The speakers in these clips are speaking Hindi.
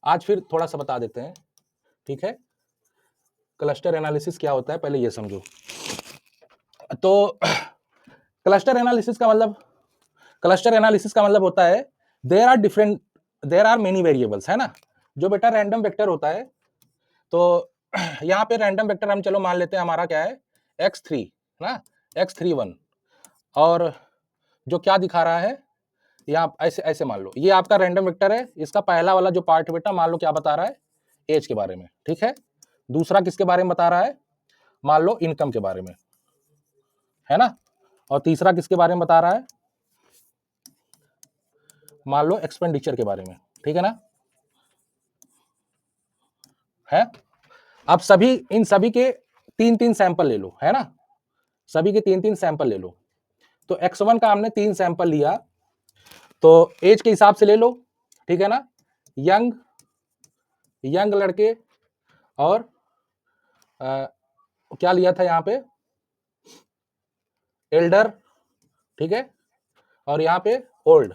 आज फिर थोड़ा सा बता देते हैं, ठीक है। क्लस्टर एनालिसिस क्या होता है पहले ये समझो। तो क्लस्टर एनालिसिस का मतलब होता है देयर आर मेनी वेरिएबल्स, है ना। जो बेटा रैंडम वेक्टर होता है, तो यहाँ पे रैंडम वेक्टर हम चलो मान लेते हैं हमारा क्या है x3 ना, x31, और जो क्या दिखा रहा है यहाँ ऐसे ऐसे मान लो ये आपका रैंडम वेक्टर है। इसका पहला वाला जो पार्ट बेटा मान लो क्या बता रहा है, एज के बारे में, ठीक है। दूसरा किसके बारे में बता रहा है, मान लो इनकम के बारे में, है ना। और तीसरा किसके बारे में बता रहा है, मान लो एक्सपेंडिचर के बारे में, ठीक है ना। है अब सभी इन सभी के 3-3 सैंपल ले लो, है ना। सभी के 3-3 सैंपल ले लो। तो x1 का हमने 3 सैंपल लिया, तो एज के हिसाब से ले लो, ठीक है ना। यंग लड़के और क्या लिया था यहाँ पे, एल्डर, ठीक है, और यहाँ पे ओल्ड।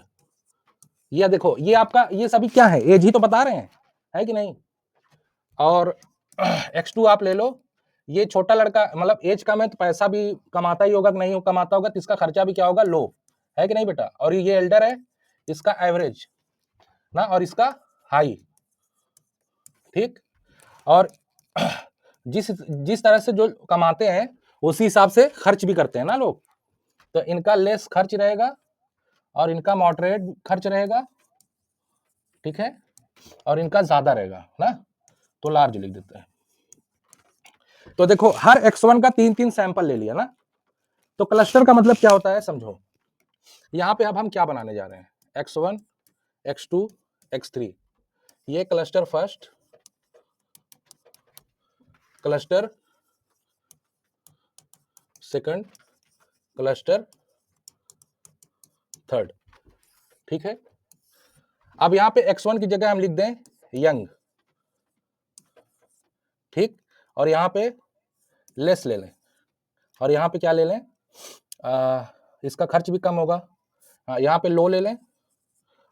ये देखो ये आपका ये सभी क्या है, एज ही तो बता रहे हैं, है कि नहीं। और x2 आप ले लो, ये छोटा लड़का मतलब एज कम है तो पैसा भी कमाता ही होगा कि नहीं कमाता होगा, तो इसका खर्चा भी क्या होगा, लो, है कि नहीं बेटा। और ये एल्डर है, इसका एवरेज ना, और इसका हाई, ठीक। और जिस जिस तरह से जो कमाते हैं उसी हिसाब से खर्च भी करते हैं ना लोग, तो इनका लेस खर्च रहेगा और इनका मॉडरेट खर्च रहेगा, ठीक है, और इनका ज्यादा रहेगा ना, तो लार्ज लिख देते हैं। तो देखो हर x1 का 3-3 सैंपल ले लिया ना। तो क्लस्टर का मतलब क्या होता है समझो। यहां पे अब हम क्या बनाने जा रहे हैं, x1 x2 x3, ये cluster first, cluster second, cluster third, ठीक है। अब यहां पे x1 की जगह हम लिख दें यंग, ठीक, और यहां पे लेस ले लें, और यहां पे क्या ले लें, इसका खर्च भी कम होगा, यहाँ पे लो ले लें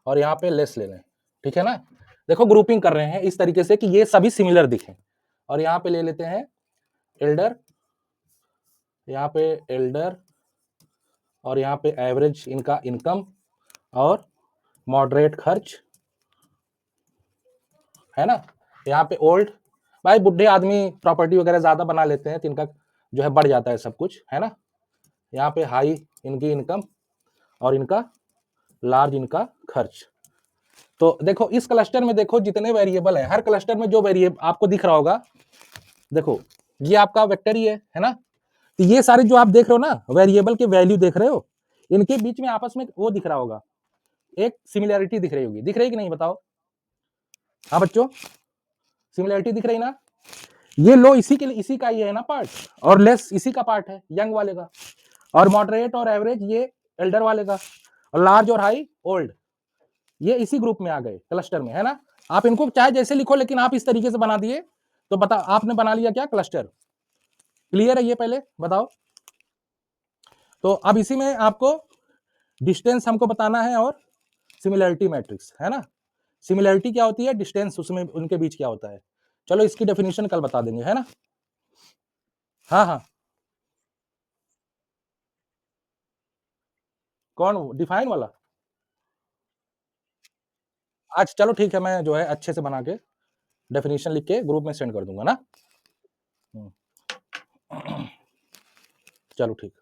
और यहाँ पे लेस ले लें, ठीक है ना। देखो ग्रुपिंग कर रहे हैं इस तरीके से कि ये सभी सिमिलर दिखें। और यहाँ पे ले लेते हैं एल्डर, यहाँ पे एल्डर, और यहाँ पे एवरेज इनका इनकम और मॉडरेट खर्च, है ना। यहाँ पे ओल्ड, भाई बुढ़े आदमी प्रॉपर्टी वगैरह ज्यादा बना लेते हैं तो इनका जो है बढ़ जाता है सब कुछ, है ना। यहाँ पे हाई इनकी इनकम और इनका लार्ज इनका खर्च। तो देखो इस क्लस्टर में देखो जितने वेरिएबल है, हर क्लस्टर में जो वेरिएबल आपको दिख रहा होगा, देखो ये आपका वेक्टर ही है ना। तो ये सारे जो आप देख रहे हो ना वेरिएबल के वैल्यू देख रहे हो, इनके बीच में आपस में वो दिख रहा होगा, एक सिमिलैरिटी दिख रही होगी, दिख रही कि नहीं बताओ। हाँ बच्चों, सिमिलैरिटी दिख रही ना। ये लो इसी के लिए, इसी का ये है ना पार्ट, और लेस इसी का पार्ट है यंग वाले का, और मॉडरेट और एवरेज ये एल्डर वाले का, और लार्ज और हाई ओल्ड, ये इसी ग्रुप में आ गए क्लस्टर में, है ना। आप इनको चाहे जैसे लिखो, लेकिन आप इस तरीके से बना दिए तो बता आपने बना लिया क्या, क्लस्टर। क्लियर है ये पहले बताओ। तो अब इसी में आपको डिस्टेंस हमको बताना है और सिमिलैरिटी मैट्रिक्स, है ना। सिमिलैरिटी क्या होती है, डिस्टेंस उसमें उनके बीच क्या होता है। चलो इसकी डेफिनेशन कल बता देंगे, है ना। हाँ हाँ, कौन डिफाइन वाला, आज चलो ठीक है, मैं जो है अच्छे से बना के डेफिनेशन लिख के ग्रुप में सेंड कर दूंगा ना। चलो ठीक।